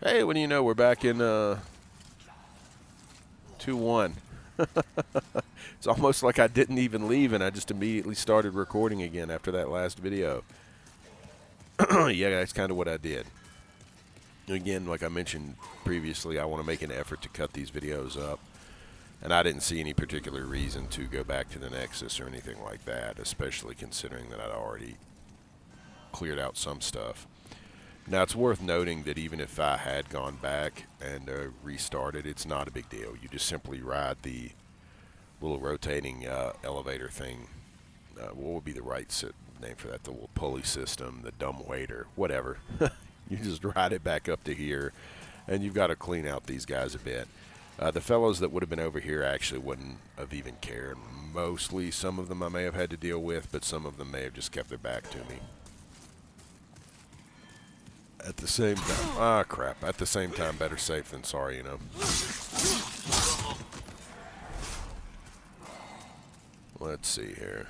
Hey, what do you know? We're back in 2-1. It's almost like I didn't even leave and I just immediately started recording again after that last video. Yeah, that's kind of what I did. Again, like I mentioned previously, I want to make an effort to cut these videos up. And I didn't see any particular reason to go back to the Nexus or anything like that, especially considering that I'd already cleared out some stuff. Now, it's worth noting that even if I had gone back and restarted, it's not a big deal. You just simply ride the little rotating elevator thing. What would be the right name for that? The little pulley system, the dumb waiter, whatever. You just ride it back up to here, and you've got to clean out these guys a bit. The fellows that would have been over here actually wouldn't have even cared. Mostly, some of them I may have had to deal with, but some of them may have just kept their back to me. At the same time, crap. At the same time, better safe than sorry, you know. Let's see here.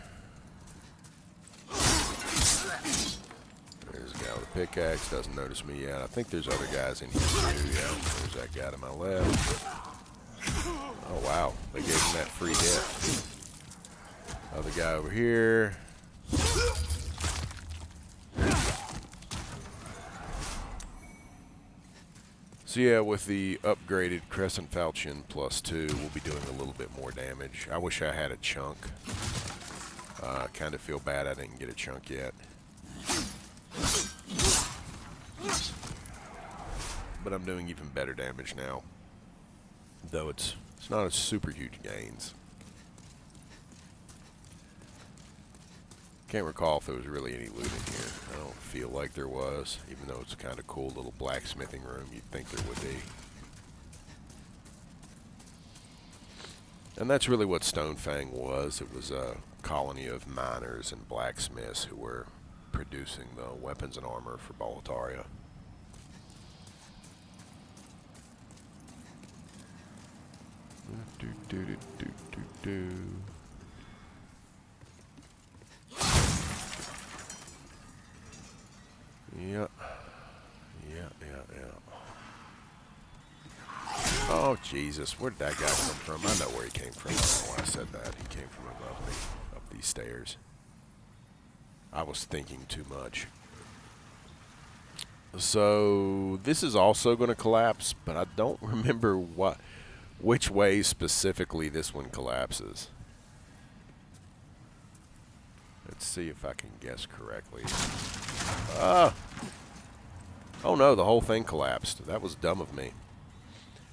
There's a guy with a pickaxe, doesn't notice me yet. I think there's other guys in here too, yeah. There's that guy to my left. Oh, wow. They gave him that free hit. Other guy over here. So yeah, with the upgraded Crescent Falchion +2, we'll be doing a little bit more damage. I wish I had a chunk. Kind of feel bad I didn't get a chunk yet. But I'm doing even better damage now. Though it's not a super huge gains. Can't recall if there was really any loot in here. I don't feel like there was, even though it's a kind of cool little blacksmithing room. You'd think there would be. And that's really what Stonefang was. It was a colony of miners and blacksmiths who were producing the weapons and armor for Boletaria. Yeah. Oh, Jesus. Where did that guy come from? I know where he came from. I don't know why I said that. He came from above me, up these stairs. I was thinking too much. So, this is also going to collapse, but I don't remember which way specifically this one collapses. Let's see if I can guess correctly. Oh no, the whole thing collapsed. That was dumb of me.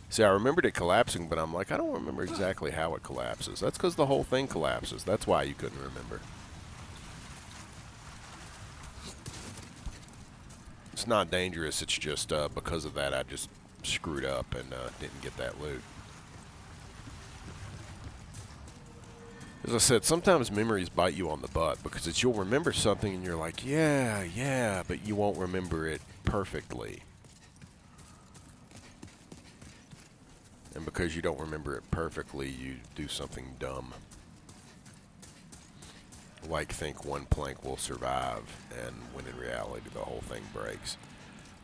See, I remembered it collapsing, but I'm like, I don't remember exactly how it collapses. That's because the whole thing collapses. That's why you couldn't remember. It's not dangerous. It's just because of that I just screwed up and didn't get that loot. As I said, sometimes memories bite you on the butt because you'll remember something and you're like, yeah, but you won't remember it perfectly. And because you don't remember it perfectly, you do something dumb. Like think one plank will survive, and when in reality the whole thing breaks.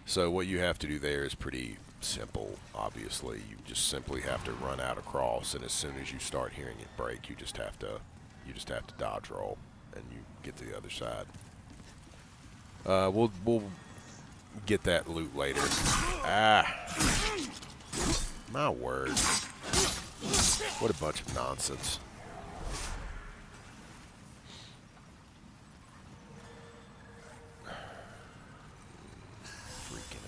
So what you have to do there is pretty simple, obviously. You just simply have to run out across, and as soon as you start hearing it break, you just have to dodge roll, and you get to the other side. We'll get that loot later. My word. What a bunch of nonsense. Freaking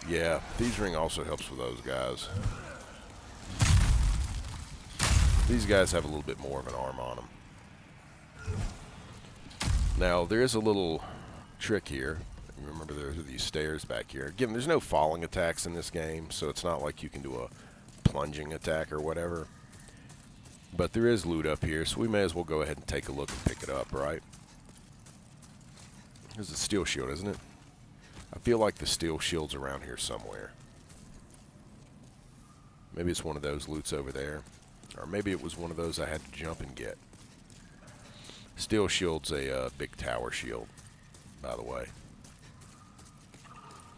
A. Yeah, Thieves' Ring also helps with those guys. These guys have a little bit more of an arm on them. Now, there is a little trick here. Remember, there are these stairs back here. Again, there's no falling attacks in this game, so it's not like you can do a plunging attack or whatever. But there is loot up here, so we may as well go ahead and take a look and pick it up, right? There's a steel shield, isn't it? I feel like the steel shield's around here somewhere. Maybe it's one of those loots over there. Or maybe it was one of those I had to jump and get. Steel shield's a big tower shield, by the way.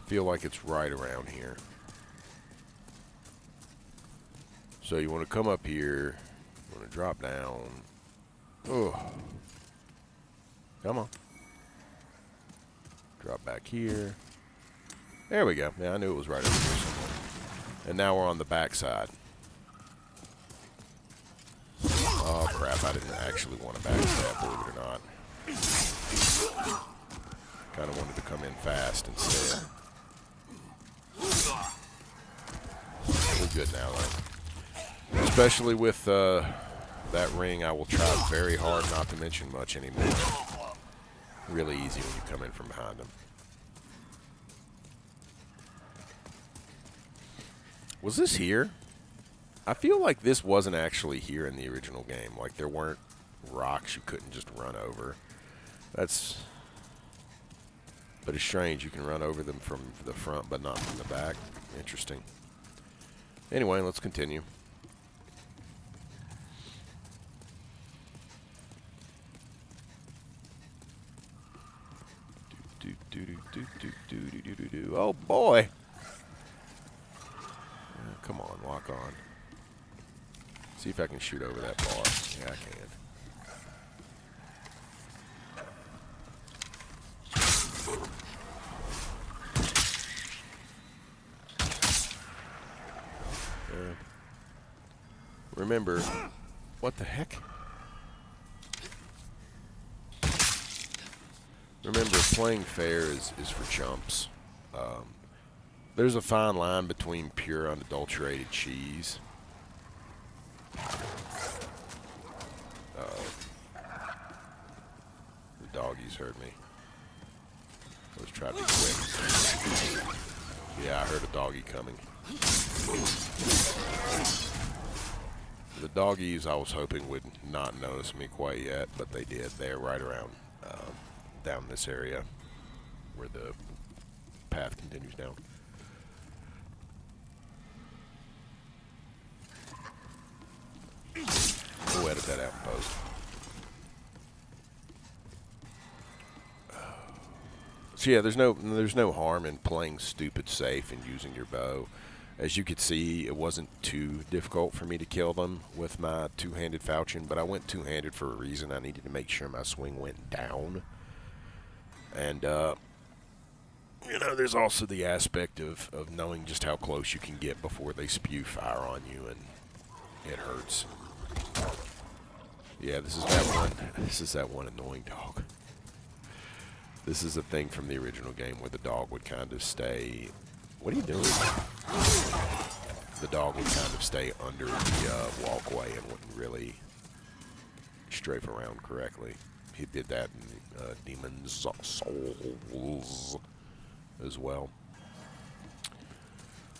Feel like it's right around here. So you want to come up here. You want to drop down. Oh, come on. Drop back here. There we go. Yeah, I knew it was right over here somewhere. And now we're on the back side. Oh crap! I didn't actually want to backstab, believe it or not. Kind of wanted to come in fast instead. We're good now, though. Especially with that ring, I will try very hard not to mention much anymore. Really easy when you come in from behind them. Was this here? I feel like this wasn't actually here in the original game. Like there weren't rocks you couldn't just run over. But it's strange. You can run over them from the front, but not from the back. Interesting. Anyway, let's continue. Oh boy! Come on, lock on. See if I can shoot over that bar. Yeah, I can. Remember, what the heck? Remember, playing fair is for chumps. There's a fine line between pure unadulterated cheese. The doggies heard me. Let's try to be quick. Yeah, I heard a doggy coming. The doggies I was hoping would not notice me quite yet, but they did. They're right around down this area where the path continues down. We'll edit that out in post. So yeah, there's no harm in playing stupid safe and using your bow. As you could see, it wasn't too difficult for me to kill them with my two-handed falchion, but I went two-handed for a reason. I needed to make sure my swing went down. And, you know, there's also the aspect of knowing just how close you can get before they spew fire on you, and it hurts. Yeah, this is that one. This is that one annoying dog. This is a thing from the original game where the dog would kind of stay... What are you doing? The dog would kind of stay under the walkway and wouldn't really strafe around correctly. He did that in Demon's Souls as well.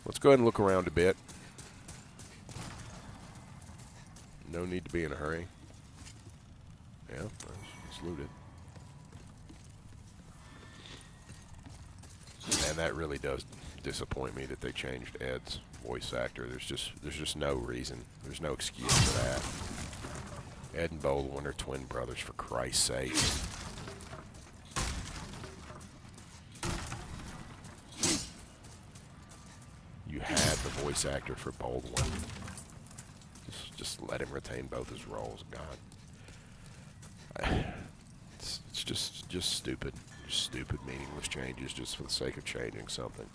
Let's go ahead and look around a bit. No need to be in a hurry. Yeah, let's loot it. And that really does disappoint me that they changed Ed's voice actor. There's just no reason. There's no excuse for that. Ed and Baldwin are twin brothers, for Christ's sake. You had the voice actor for Baldwin. Just let him retain both his roles. God. It's just stupid. Stupid, meaningless changes just for the sake of changing something.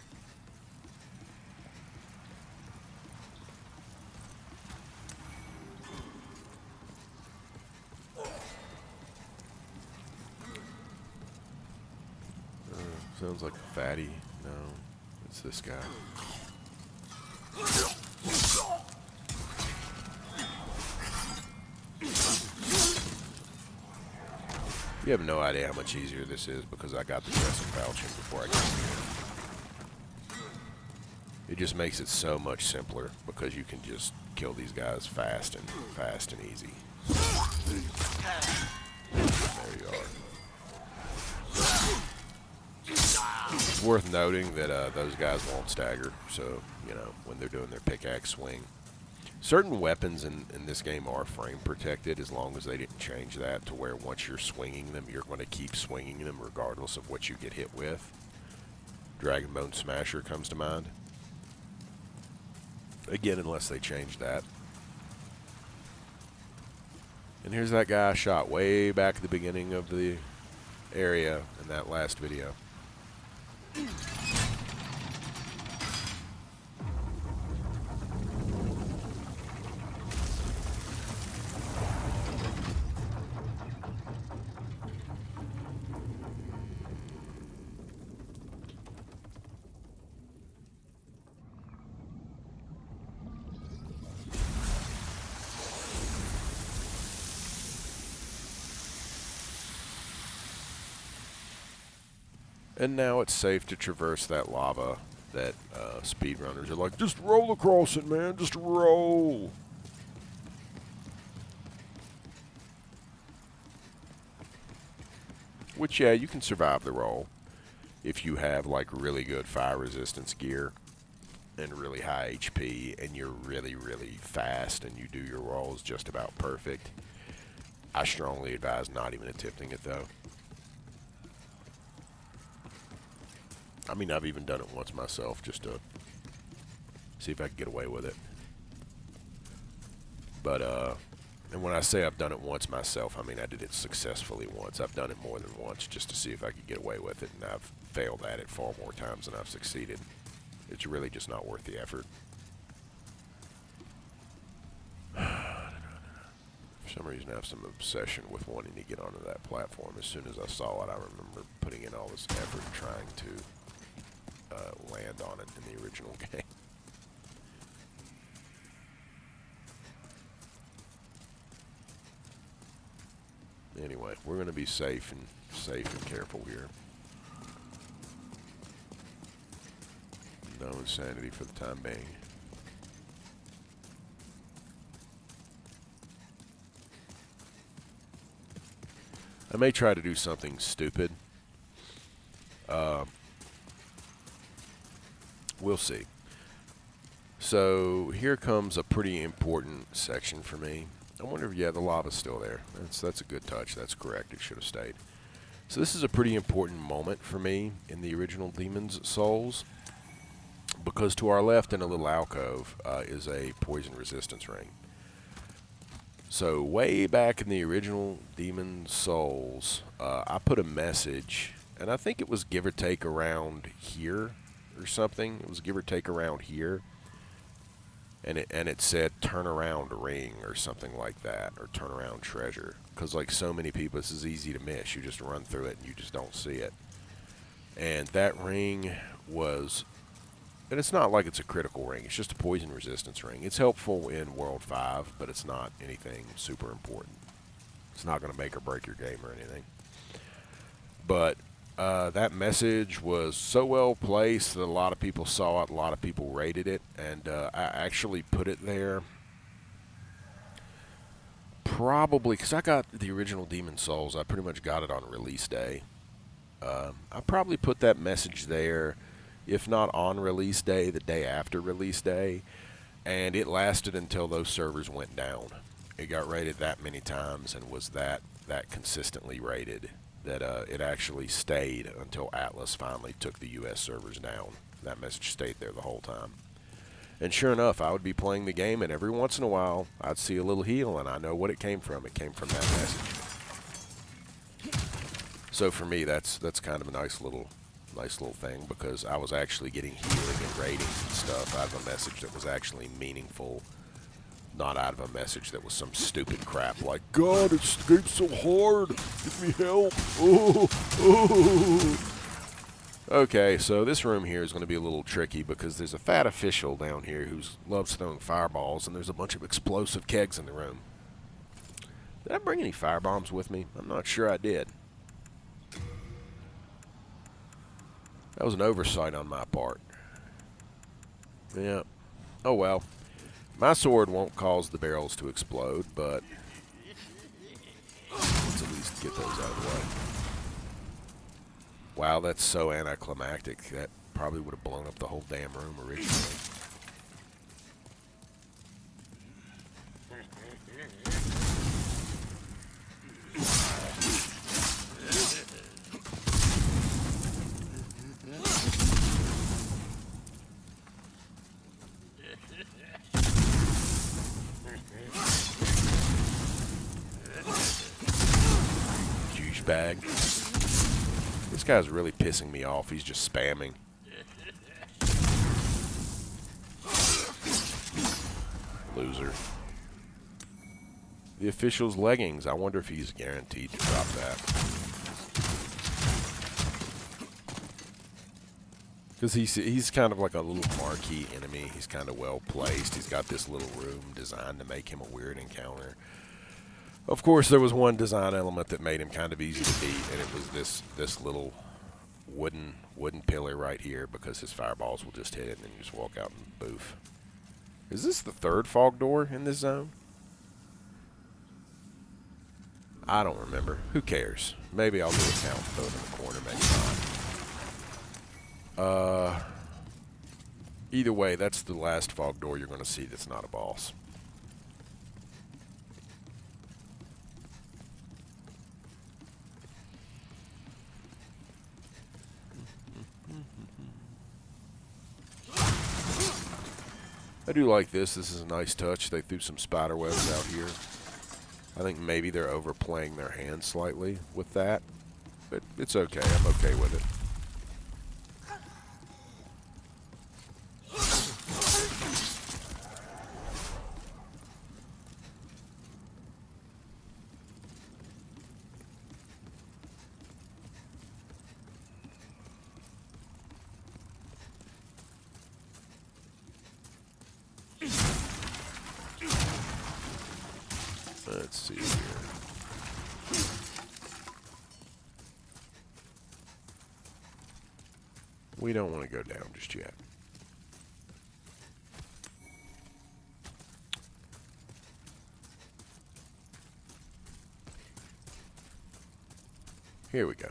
Sounds like a fatty. No, it's this guy. You have no idea how much easier this is because I got the Crescent Falchion before I got here. It just makes it so much simpler because you can just kill these guys fast and easy. There you are. It's worth noting that those guys won't stagger, so, you know, when they're doing their pickaxe swing, Certain weapons in this game are frame protected, as long as they didn't change that to where once you're swinging them, you're going to keep swinging them regardless of what you get hit with. Dragon Bone Smasher comes to mind. Again, unless they change that. And here's that guy I shot way back at the beginning of the area in that last video. And now it's safe to traverse that lava that speedrunners are like, just roll across it, man, just roll. Which, yeah, you can survive the roll if you have like really good fire resistance gear and really high HP and you're really, really fast and you do your rolls just about perfect. I strongly advise not even attempting it though. I mean, I've even done it once myself just to see if I can get away with it. But, and when I say I've done it once myself, I mean I did it successfully once. I've done it more than once just to see if I could get away with it, and I've failed at it far more times than I've succeeded. It's really just not worth the effort. For some reason I have some obsession with wanting to get onto that platform. As soon as I saw it, I remember putting in all this effort trying to land on it in the original game. Anyway, we're going to be safe and careful here. No insanity for the time being. I may try to do something stupid. We'll see. So here comes a pretty important section for me. I wonder if, yeah, the lava's still there. That's a good touch. That's correct. It should have stayed. So this is a pretty important moment for me in the original Demon's Souls, because to our left in a little alcove is a poison resistance ring. So way back in the original Demon's Souls, I put a message, and I think it was give or take around here or something. It was give or take around here. And it said turn around ring or something like that, or turn around treasure, because like so many people, this is easy to miss. You just run through it and you just don't see it. And that ring was, and it's not like it's a critical ring, it's just a poison resistance ring. It's helpful in World 5, but it's not anything super important. It's not going to make or break your game or anything. But that message was so well placed that a lot of people saw it, a lot of people rated it, and I actually put it there probably because I got the original Demon's Souls. I pretty much got it on release day. I probably put that message there, if not on release day, the day after release day, and it lasted until those servers went down. It got rated that many times and was that consistently rated that it actually stayed until Atlas finally took the US servers down. That message stayed there the whole time. And sure enough, I would be playing the game, and every once in a while, I'd see a little heal, and I know what it came from. It came from that message. So for me, that's kind of a nice little thing, because I was actually getting healing and ratings and stuff out of a message that was actually meaningful, not out of a message that was some stupid crap like, God, this game's so hard, give me help, oh. Okay, so this room here is going to be a little tricky because there's a fat official down here who loves throwing fireballs, and there's a bunch of explosive kegs in the room. Did I bring any firebombs with me? I'm not sure I did. That was an oversight on my part. Yeah. Oh well. My sword won't cause the barrels to explode, but let's at least get those out of the way. Wow, that's so anticlimactic. That probably would have blown up the whole damn room originally. Douchebag. This guy's really pissing me off. He's just spamming. Loser. The official's leggings. I wonder if he's guaranteed to drop that. Because he's kind of like a little marquee enemy. He's kind of well placed. He's got this little room designed to make him a weird encounter. Of course, there was one design element that made him kind of easy to beat, and it was this little wooden pillar right here, because his fireballs will just hit it and then you just walk out and boof. Is this the third fog door in this zone? I don't remember. Who cares? Maybe I'll do a count, throw it in the corner, maybe not. Either way, that's the last fog door you're going to see that's not a boss. I do like this. This is a nice touch. They threw some spider webs out here. I think maybe they're overplaying their hand slightly with that, but it's okay. I'm okay with it. Let's see here. We don't want to go down just yet. Here we go.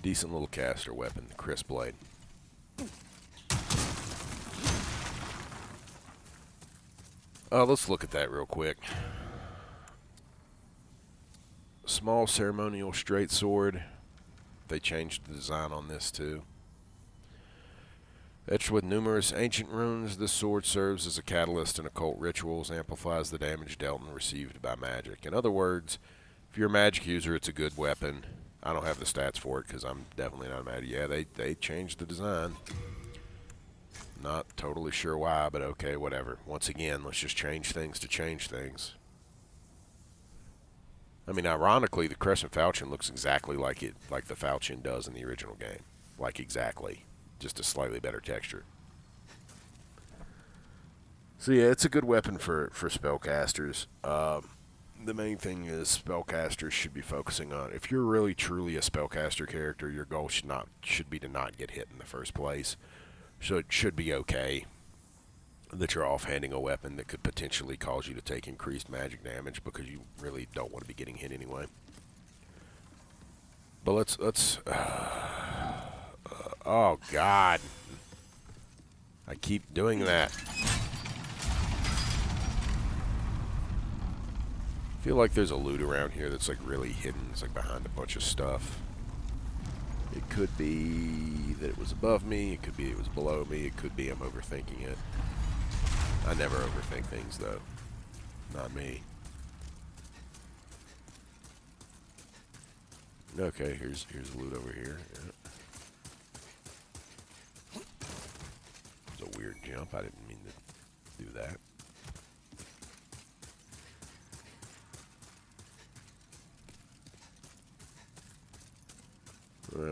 Decent little caster weapon, crisp blade. Let's look at that real quick. Small ceremonial straight sword. They changed the design on this too. Etched with numerous ancient runes, this sword serves as a catalyst in occult rituals, amplifies the damage dealt and received by magic. In other words, if you're a magic user, it's a good weapon. I don't have the stats for it because I'm definitely not a magic. Yeah, they changed the design. Not totally sure why, but okay, whatever. Once again, let's just change things to change things. I mean, ironically, the Crescent Falchion looks exactly like the Falchion does in the original game. Like exactly. Just a slightly better texture. So yeah, it's a good weapon for spellcasters. The main thing is spellcasters should be focusing on, if you're really truly a spellcaster character, your goal should be to not get hit in the first place. So it should be okay that you're offhanding a weapon that could potentially cause you to take increased magic damage, because you really don't want to be getting hit anyway. But let's oh God, I keep doing that. I feel like there's a loot around here that's like really hidden. It's like behind a bunch of stuff. It could be that it was above me. It could be it was below me. It could be I'm overthinking it. I never overthink things though. Not me. Okay, here's loot over here. Yeah. It's a weird jump. I didn't mean to do that.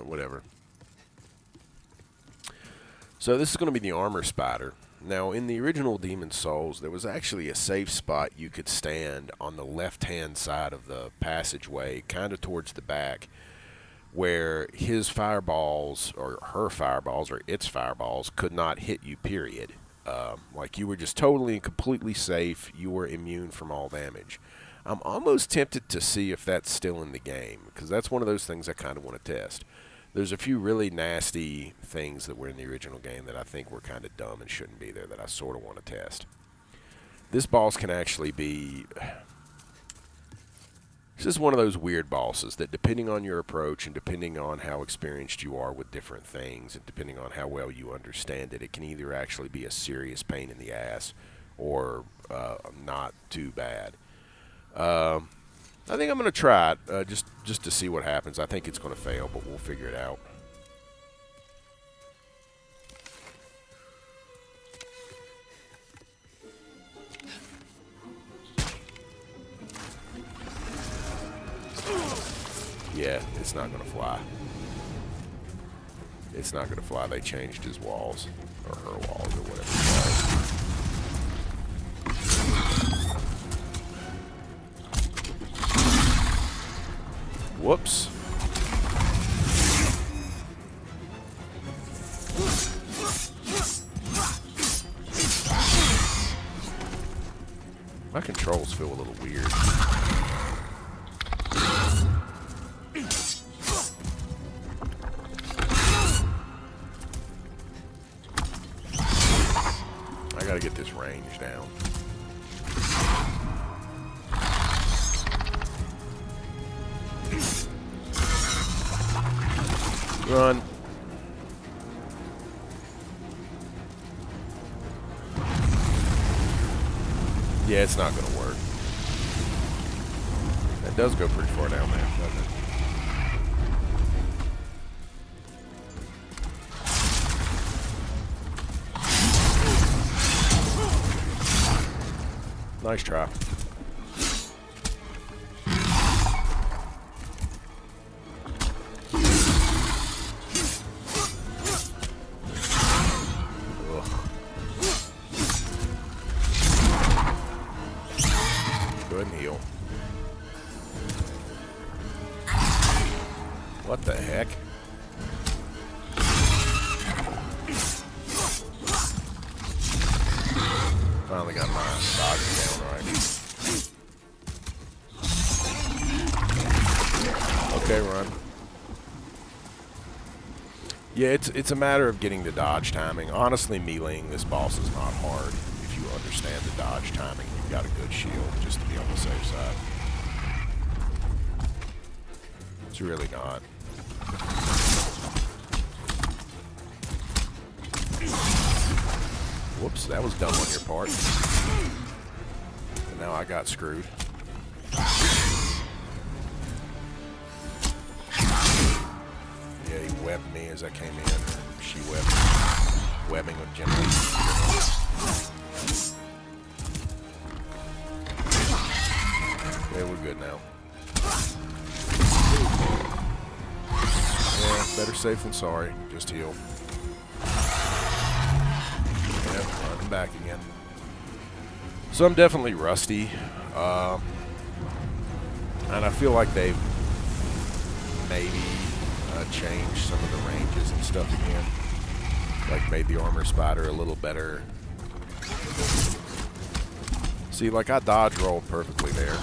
Whatever. So this is going to be the armor spider. Now, in the original Demon's Souls, there was actually a safe spot you could stand on the left-hand side of the passageway, kind of towards the back, where his fireballs, or her fireballs, or its fireballs, could not hit you, period. Like, you were just totally and completely safe. You were immune from all damage. I'm almost tempted to see if that's still in the game, because that's one of those things I kind of want to test. There's a few really nasty things that were in the original game that I think were kind of dumb and shouldn't be there that I sort of want to test. This boss can actually be... This is one of those weird bosses that, depending on your approach and depending on how experienced you are with different things and depending on how well you understand it, it can either actually be a serious pain in the ass or not too bad. I think I'm going to try it just to see what happens. I think it's going to fail, but we'll figure it out. Yeah, it's not going to fly. It's not going to fly. They changed his walls, or her walls, or whatever it was. Whoops. My controls feel a little weird. I gotta get this range down. Run. Yeah, it's not gonna work. That does go pretty far down there, doesn't it? Nice try. Go ahead and heal. What the heck? Finally got my dodge down right. Okay, run. Yeah, it's a matter of getting the dodge timing. Honestly, meleeing this boss is not hard if you understand the dodge timing. You've got a good shield, just to be on the safe side. It's really not. Whoops, that was dumb on your part. And now I got screwed. Yeah, he webbed me as I came in. She webbed me. Webbing with general. Yeah, we're good now. Yeah, better safe than sorry. Just heal. Yep, running back again. So I'm definitely rusty. And I feel like they've maybe changed some of the ranges and stuff again. Like made the armor spider a little better. See, like I dodge rolled perfectly there.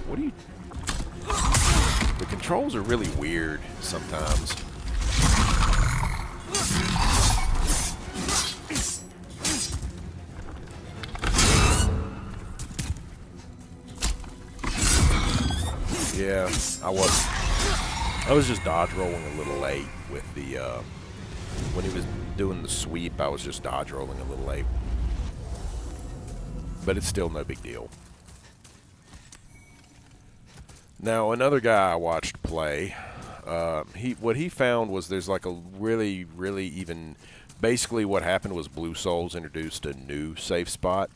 What do you... The controls are really weird sometimes. Yeah, I was just dodge rolling a little late with the, when he was doing the sweep, I was just dodge rolling a little late. But it's still no big deal. Now, another guy I watched play, what he found was there's like a really even, basically what happened was Blue Souls introduced a new safe spot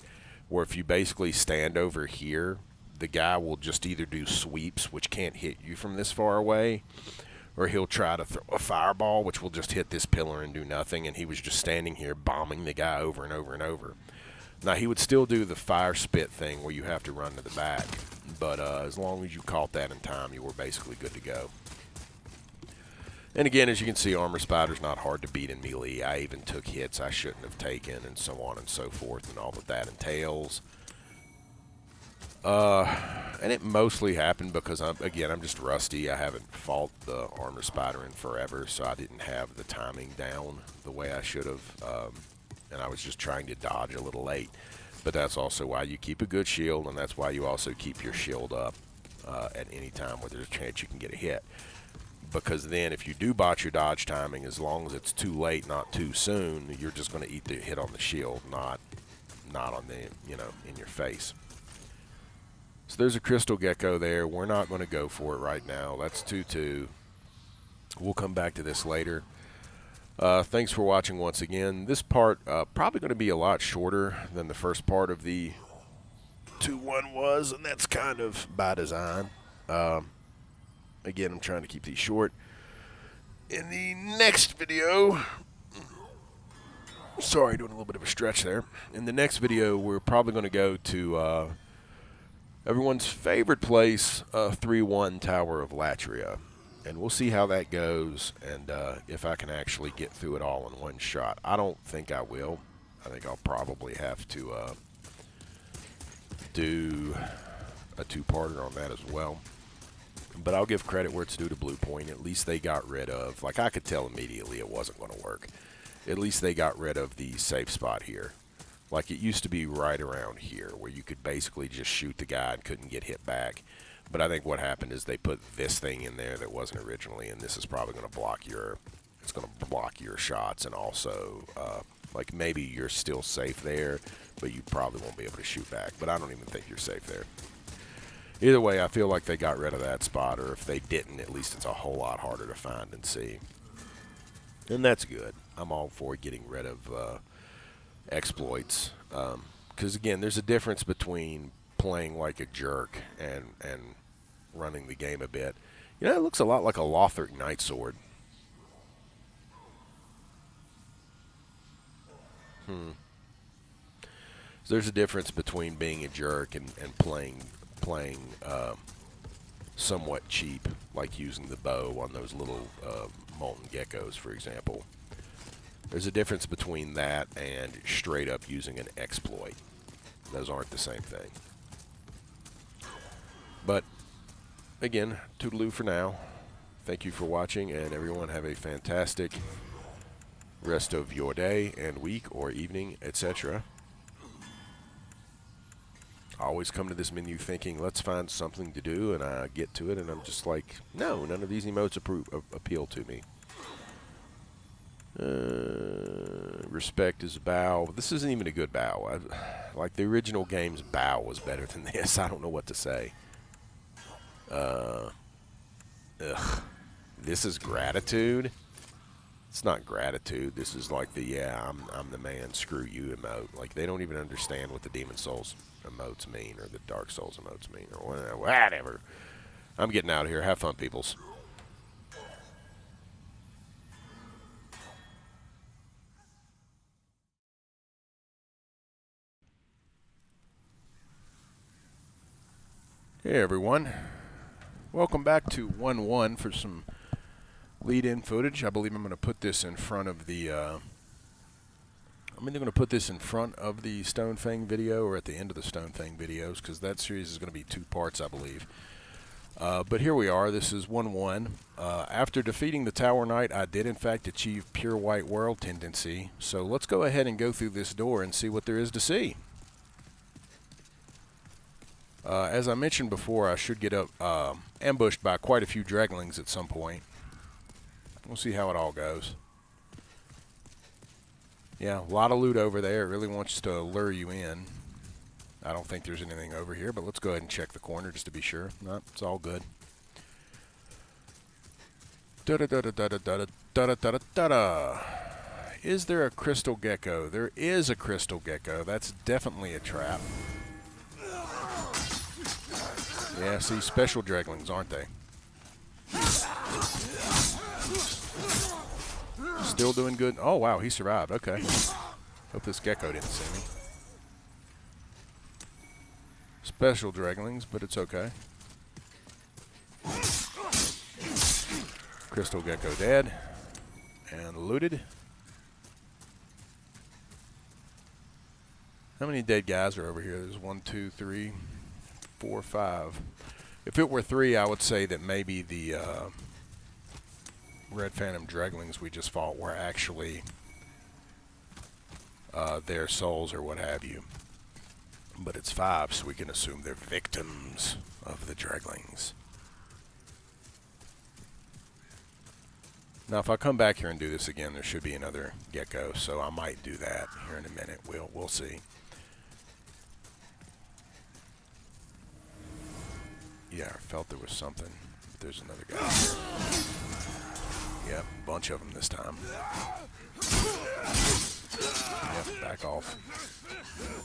where if you basically stand over here, the guy will just either do sweeps, which can't hit you from this far away, or he'll try to throw a fireball, which will just hit this pillar and do nothing, and he was just standing here bombing the guy over and over and over. Now, he would still do the fire spit thing where you have to run to the back, but as long as you caught that in time, you were basically good to go. And again, as you can see, armor spider's not hard to beat in melee. I even took hits I shouldn't have taken, and so on and so forth, and all that entails. And it mostly happened because I'm just rusty. I haven't fought the armor spider in forever, so I didn't have the timing down the way I should have, and I was just trying to dodge a little late. But that's also why you keep a good shield, and that's why you also keep your shield up at any time where there's a chance you can get a hit. Because then if you do botch your dodge timing, as long as it's too late, not too soon, you're just going to eat the hit on the shield, not on the, in your face. So there's a crystal gecko there. We're not going to go for it right now. That's 2-2. We'll come back to this later. Thanks for watching once again. This part probably going to be a lot shorter than the first part of the 2-1 was, and that's kind of by design. Again, I'm trying to keep these short. In the next video, sorry, doing a little bit of a stretch there. In the next video, we're probably going to go to everyone's favorite place, 3-1 Tower of Latria. And we'll see how that goes, and if I can actually get through it all in one shot. I don't think I will. I think I'll probably have to do a two-parter on that as well. But I'll give credit where it's due to Blue Point. At least they got rid of, like I could tell immediately it wasn't going to work. At least they got rid of the safe spot here. Like it used to be right around here where you could basically just shoot the guy and couldn't get hit back. But I think what happened is they put this thing in there that wasn't originally, and this is probably going to block your, it's going to block your shots, and also like maybe you're still safe there, but you probably won't be able to shoot back. But I don't even think you're safe there. Either way, I feel like they got rid of that spot, or if they didn't, at least it's a whole lot harder to find and see. And that's good. I'm all for getting rid of exploits. Because, again, there's a difference between playing like a jerk and running the game a bit. You know, it looks a lot like a Lothric Nightsword. So there's a difference between being a jerk and playing somewhat cheap, like using the bow on those little molten geckos, for example. There's a difference between that and straight up using an exploit. Those aren't the same thing. But again, toodaloo for now. Thank you for watching, and everyone have a fantastic rest of your day and week or evening, etc. I always come to this menu thinking, let's find something to do, and I get to it, and I'm just like, no, none of these emotes appeal to me. Respect is bow. This isn't even a good bow. Like the original game's bow was better than this. I don't know what to say. This is gratitude. It's not gratitude. This is like the, yeah, I'm the man, screw you emote. Like they don't even understand what the Demon Souls emotes mean, or the Dark Souls emotes mean, or whatever. I'm getting out of here. Have fun, peoples. Hey everyone, welcome back to 1-1 for some lead-in footage. I believe I'm going to put this in front of the I'm either going to put this in front of the Stonefang video or at the end of the Stonefang videos, because that series is going to be 2 parts, I believe. But here we are. This is 1-1. After defeating the Tower Knight, I did in fact achieve pure white world tendency. So let's go ahead and go through this door and see what there is to see. As I mentioned before, I should get up ambushed by quite a few draglings at some point. We'll see how it all goes. Yeah, a lot of loot over there. It really wants to lure you in. I don't think there's anything over here, but let's go ahead and check the corner just to be sure. No, it's all good. Da-da-da-da-da-da-da-da-da-da-da. Is there a crystal gecko? There is a crystal gecko. That's definitely a trap. Yeah, see, special draglings, aren't they? Still doing good. Oh, wow, he survived. Okay. Hope this gecko didn't see me. Special draglings, but it's okay. Crystal gecko dead and looted. How many dead guys are over here? There's 1, 2, 3, 4, 5. If it were 3, I would say that maybe the Red Phantom Dreglings we just fought were actually their souls or what have you. But it's 5, so we can assume they're victims of the Dreglings. Now, if I come back here and do this again, there should be another gecko, so I might do that here in a minute. We'll see. Yeah, I felt there was something. But there's another guy here. Yep, a bunch of them this time. Yep, back off.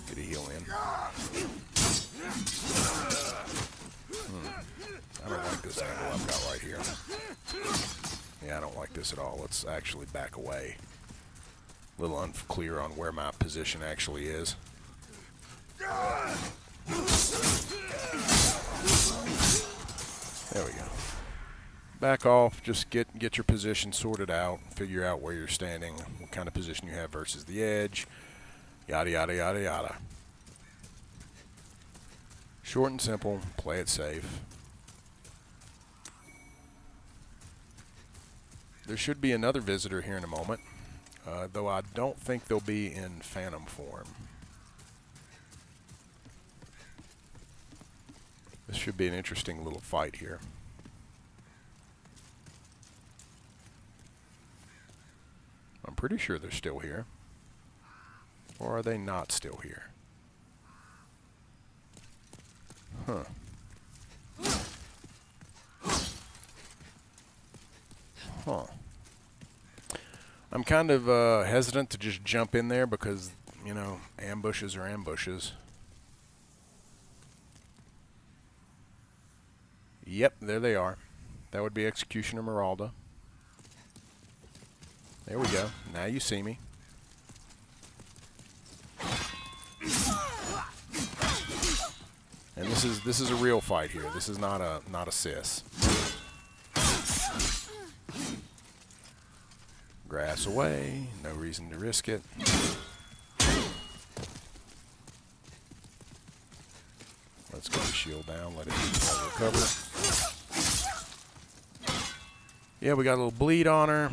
Get a heal in. I don't like this angle I've got right here. Yeah, I don't like this at all. Let's actually back away. A little unclear on where my position actually is. There we go. Back off. Just get your position sorted out. Figure out where you're standing, what kind of position you have versus the edge. Yada, yada, yada, yada. Short and simple. Play it safe. There should be another visitor here in a moment, though I don't think they'll be in phantom form. This should be an interesting little fight here. I'm pretty sure they're still here. Or are they not still here? Huh. Huh. I'm kind of hesitant to just jump in there because, you know, ambushes are ambushes. Yep, there they are. That would be Executioner Meralda. There we go. Now you see me. And this is a real fight here. This is not a sis. Grass away. No reason to risk it. Let's get the shield down. Let it recover. Yeah, we got a little bleed on her.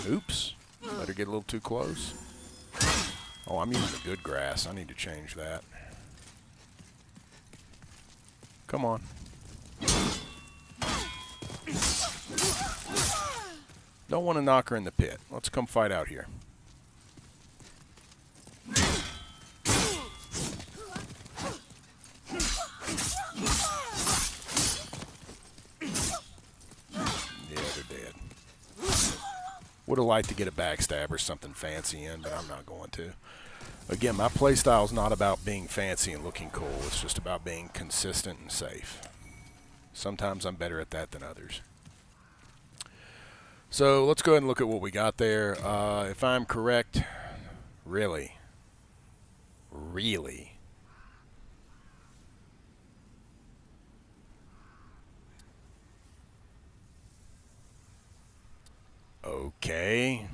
Oops. Let her get a little too close. Oh, I'm using the good grass. I need to change that. Come on. Don't want to knock her in the pit. Let's come fight out here. Yeah, they're dead. Would have liked to get a backstab or something fancy in, but I'm not going to. Again, my playstyle is not about being fancy and looking cool. It's just about being consistent and safe. Sometimes I'm better at that than others. So let's go ahead and look at what we got there. If I'm correct, really. Okay.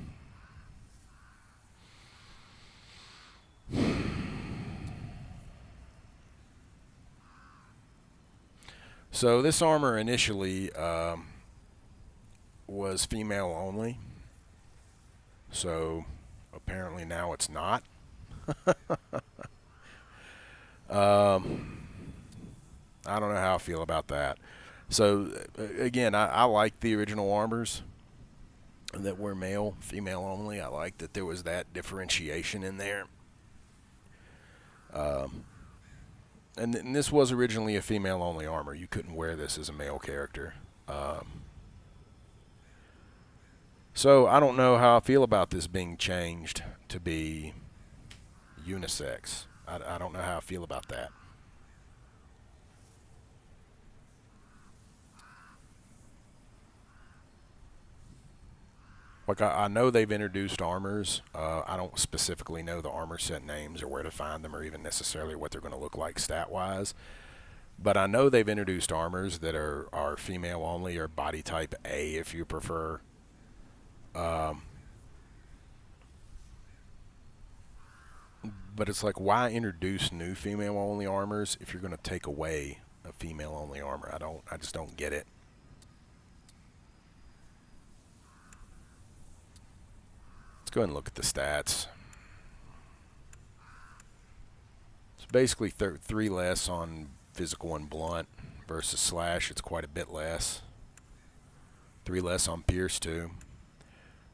So this armor initially was female only. So apparently now it's not. I don't know how I feel about that. So again, I like the original armors that were male, female only. I like that there was that differentiation in there. And this was originally a female only armor. You couldn't wear this as a male character. So I don't know how I feel about this being changed to be unisex. I don't know how I feel about that. Like, I know they've introduced armors. I don't specifically know the armor set names or where to find them or even necessarily what they're going to look like stat-wise. But I know they've introduced armors that are female only, or body type A if you prefer. But it's like, why introduce new female only armors if you're going to take away a female only armor? I just don't get it. Let's go ahead and look at the stats. It's basically 3 less on physical and blunt versus slash. It's quite a bit less. 3 less on pierce too.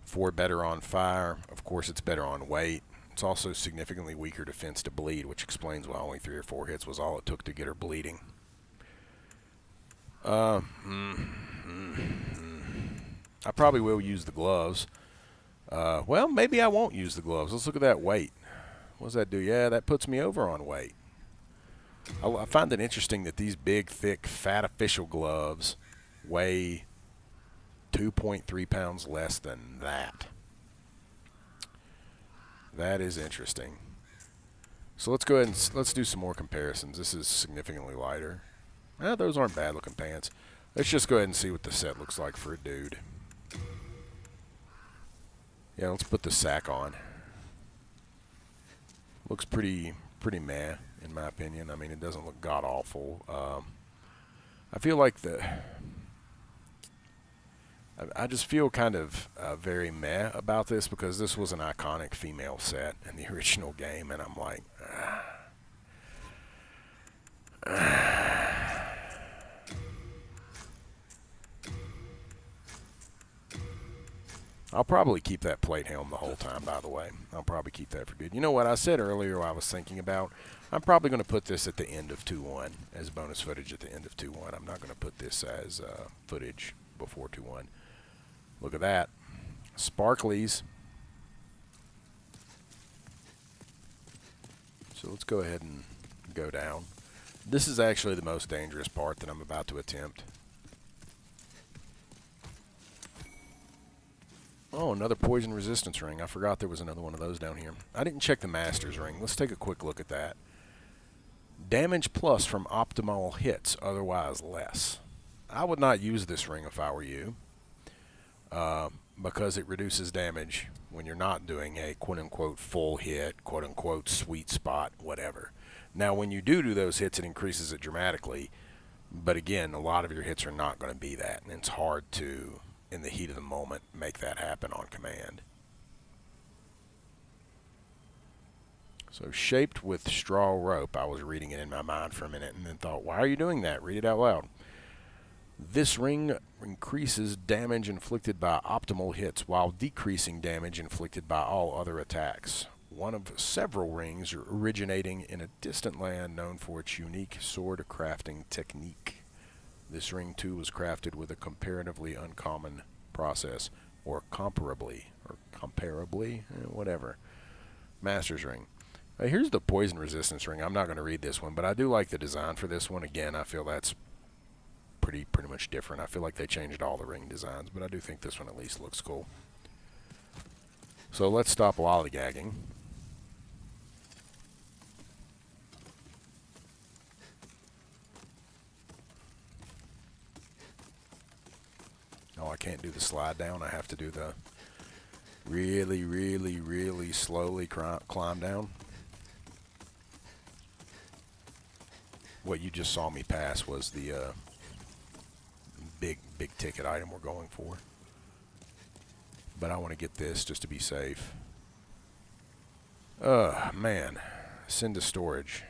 4 better on fire. Of course, it's better on weight. It's also significantly weaker defense to bleed, which explains why only 3 or 4 hits was all it took to get her bleeding. I probably will use the gloves. Well, maybe I won't use the gloves. Let's look at that weight. What does that do? Yeah, that puts me over on weight. I find it interesting that these big, thick, fat official gloves weigh 2.3 pounds less than that. That is interesting. So let's go ahead and let's do some more comparisons. This is significantly lighter. Those aren't bad looking pants. Let's just go ahead and see what the set looks like for a dude. Yeah, let's put the sack on. Looks pretty meh, in my opinion. I mean, it doesn't look god-awful. I feel like I just feel kind of very meh about this because this was an iconic female set in the original game, and I'm like, I'll probably keep that plate helm the whole time, by the way. I'll probably keep that for good. You know what I said earlier I was thinking about? I'm probably going to put this at the end of 2-1 as bonus footage at the end of 2-1. I'm not going to put this as footage before 2-1. Look at that. Sparklies. So let's go ahead and go down. This is actually the most dangerous part that I'm about to attempt. Oh, another poison resistance ring. I forgot there was another one of those down here. I didn't check the master's ring. Let's take a quick look at that. Damage plus from optimal hits, otherwise less. I would not use this ring if I were you, because it reduces damage when you're not doing a quote-unquote full hit, quote-unquote sweet spot, whatever. Now, when you do those hits, it increases it dramatically, but again, a lot of your hits are not going to be that, and it's hard to, in the heat of the moment, make that happen on command. So, shaped with straw rope. I was reading it in my mind for a minute and then thought, why are you doing that? Read it out loud. This ring increases damage inflicted by optimal hits while decreasing damage inflicted by all other attacks. One of several rings originating in a distant land known for its unique sword crafting technique. This ring, too, was crafted with a comparatively uncommon process, or comparably, whatever. Master's ring. Here's the poison resistance ring. I'm not going to read this one, but I do like the design for this one. Again, I feel that's pretty much different. I feel like they changed all the ring designs, but I do think this one at least looks cool. So let's stop lollygagging. Oh, I can't do the slide down. I have to do the really slowly climb down. What you just saw me pass was the big ticket item we're going for. But I want to get this just to be safe. Man. Send to storage.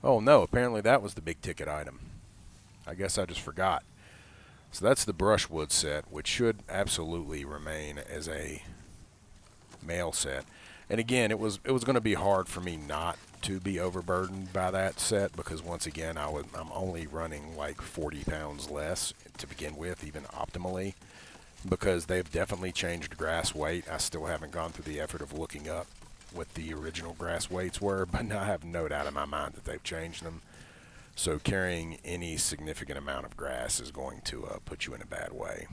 Oh no, apparently that was the big ticket item. I guess I just forgot. So that's the brushwood set, which should absolutely remain as a male set. And again, it was going to be hard for me not to be overburdened by that set, because once again, I'm only running like 40 pounds less to begin with, even optimally, because they've definitely changed grass weight. I still haven't gone through the effort of looking up what the original grass weights were, but now I have no doubt in my mind that they've changed them. So carrying any significant amount of grass is going to put you in a bad way.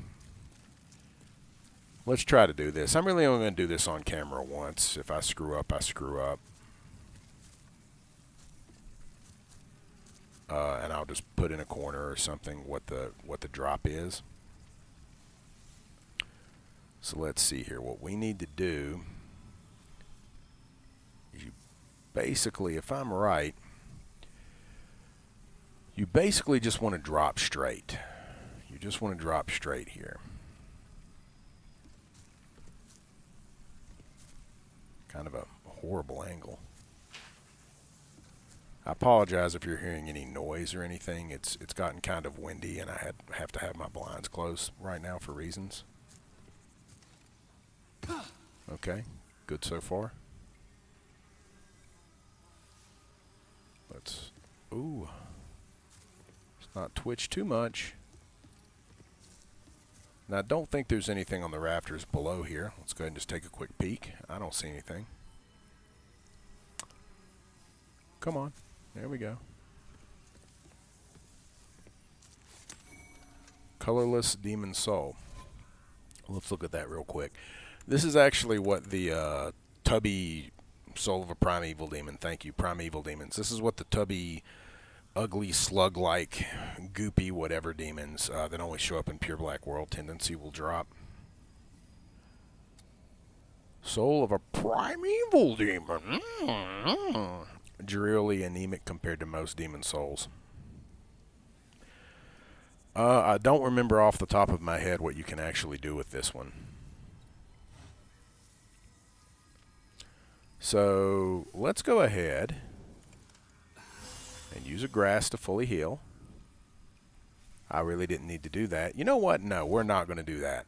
Let's try to do this. I'm really only going to do this on camera once. If I screw up, I screw up. and I'll just put in a corner or something what the drop is. So let's see here. What we need to do is you basically, if I'm right, you basically just want to drop straight. You just want to drop straight here. Kind of a horrible angle. I apologize if you're hearing any noise or anything. It's gotten kind of windy, and I have to have my blinds closed right now for reasons. Okay, good so far. Let's, ooh, let's not twitch too much. Now, I don't think there's anything on the rafters below here. Let's go ahead and just take a quick peek. I don't see anything. Come on. There we go. Colorless Demon Soul. Let's look at that real quick. This is actually what the tubby Soul of a Primeval Demon. Thank you, Primeval Demons. This is what the tubby, ugly, slug-like, goopy, whatever demons that only show up in Pure Black World tendency will drop. Soul of a Primeval Demon. Drearily anemic compared to most demon souls. I don't remember off the top of my head what you can actually do with this one. So let's go ahead and use a grass to fully heal. I really didn't need to do that. You know what? No, we're not going to do that.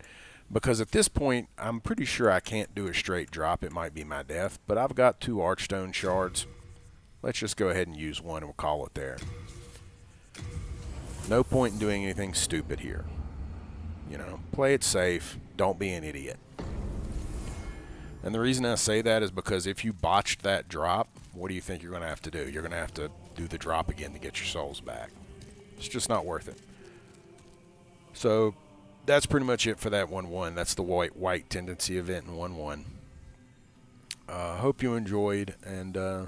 Because at this point, I'm pretty sure I can't do a straight drop. It might be my death. But I've got 2 Archstone shards. Let's just go ahead and use one and we'll call it there. No point in doing anything stupid here. You know, play it safe. Don't be an idiot. And the reason I say that is because if you botched that drop, what do you think you're going to have to do? You're going to have to do the drop again to get your souls back. It's just not worth it. So that's pretty much it for that 1-1. That's the white tendency event in 1-1. Hope you enjoyed, and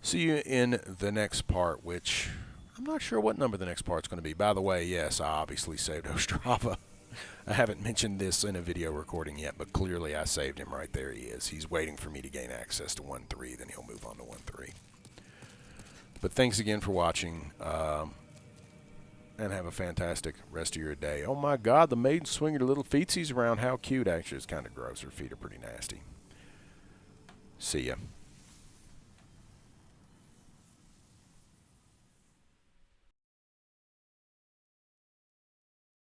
see you in the next part, which I'm not sure what number the next part's going to be. By the way, yes, I obviously saved Ostrava. I haven't mentioned this in a video recording yet, but clearly I saved him right there. He is. He's waiting for me to gain access to 1-3, then he'll move on to 1-3. But thanks again for watching, and have a fantastic rest of your day. Oh my God, the maiden swinging her little feetsies around. How cute. Actually, it's kind of gross. Her feet are pretty nasty. See ya.